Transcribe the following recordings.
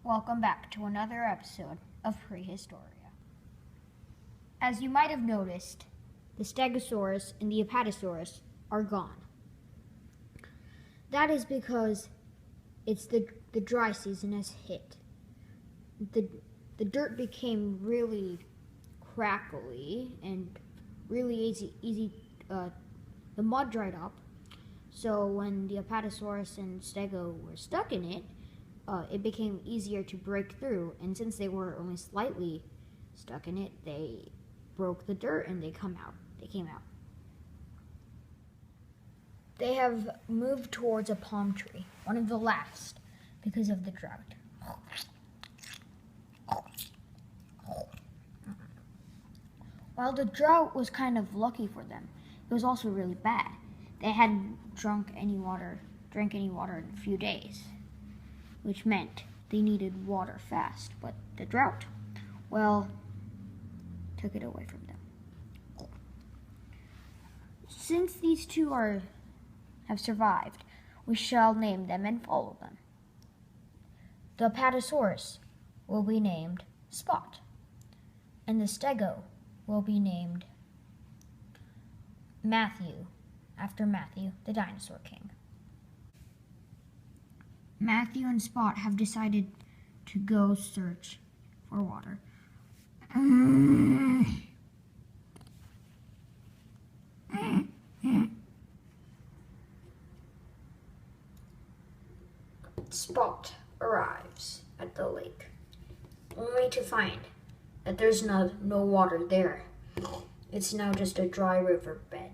Welcome back to another episode of Prehistorya. As you might have noticed, the Stegosaurus and the Apatosaurus are gone. That is because it's the dry season has hit. The dirt became really crackly and really easy. The mud dried up, so when the Apatosaurus and Stego were stuck in it, it became easier to break through, and since they were only slightly stuck in it, they broke the dirt and they came out. They have moved towards a palm tree, one of the last, because of the drought. While the drought was kind of lucky for them, it was also really bad. They hadn't drank any water in a few days, which meant they needed water fast. But the drought, well, took it away from them. Since these two have survived, we shall name them and follow them. The Apatosaurus will be named Spot, and the Stego will be named Matthew, after Matthew, the dinosaur king. Matthew and Spot have decided to go search for water. Spot arrives at the lake, only to find that there's no water there. It's now just a dry river bed.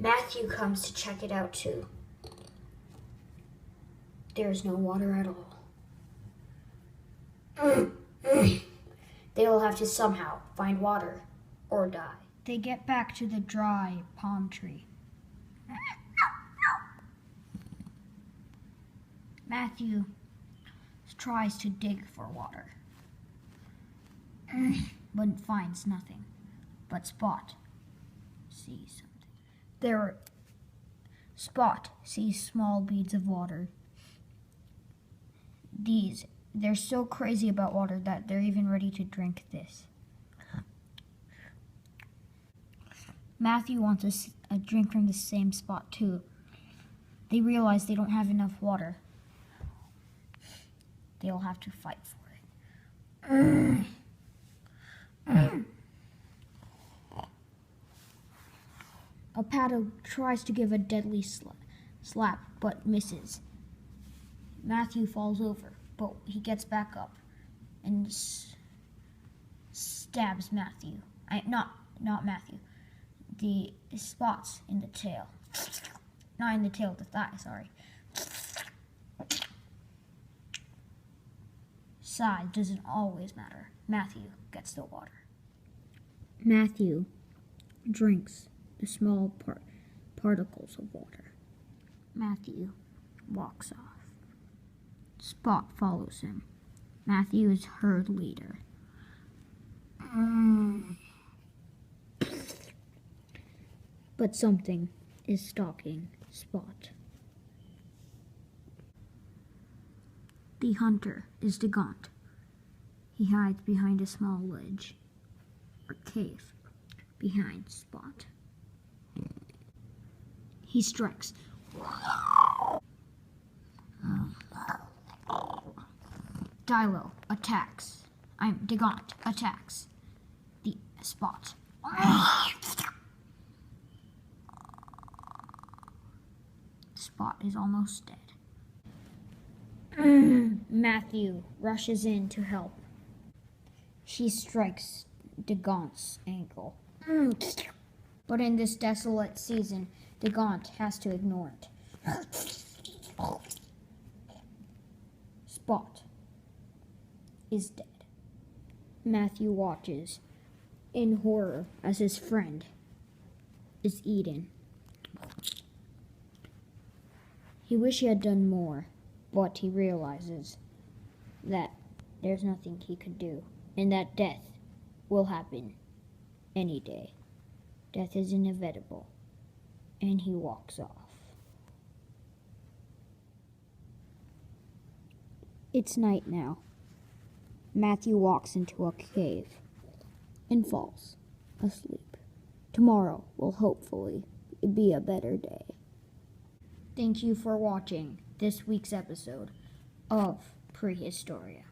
Matthew comes to check it out too. There's no water at all. They will have to somehow find water or die. They get back to the dry palm tree. Matthew tries to dig for water, but finds nothing. But Spot sees something. Spot sees small beads of water. They're so crazy about water that they're even ready to drink this. Matthew wants a drink from the same spot too. They realize they don't have enough water. They'll have to fight for it. Apato tries to give a deadly slap, but misses. Matthew falls over, but he gets back up and stabs Matthew. Not Matthew. The spots in the tail. Not in the tail, the thigh, sorry. Size doesn't always matter. Matthew gets the water. Matthew drinks the small particles of water. Matthew walks off. Spot follows him. Matthew is herd leader. But something is stalking Spot. The hunter is Dagont. He hides behind a small ledge or cave behind Spot. He strikes. Dagont attacks the Spot. Spot is almost dead. Matthew rushes in to help. She strikes Dagont's ankle. But in this desolate season, Dagont has to ignore it. Spot is dead. Matthew watches in horror as his friend is eaten. He wishes he had done more, but he realizes that there's nothing he could do, and that death will happen any day. Death is inevitable, and he walks off. It's night now. Matthew walks into a cave and falls asleep. Tomorrow will hopefully be a better day. Thank you for watching this week's episode of Prehistoria.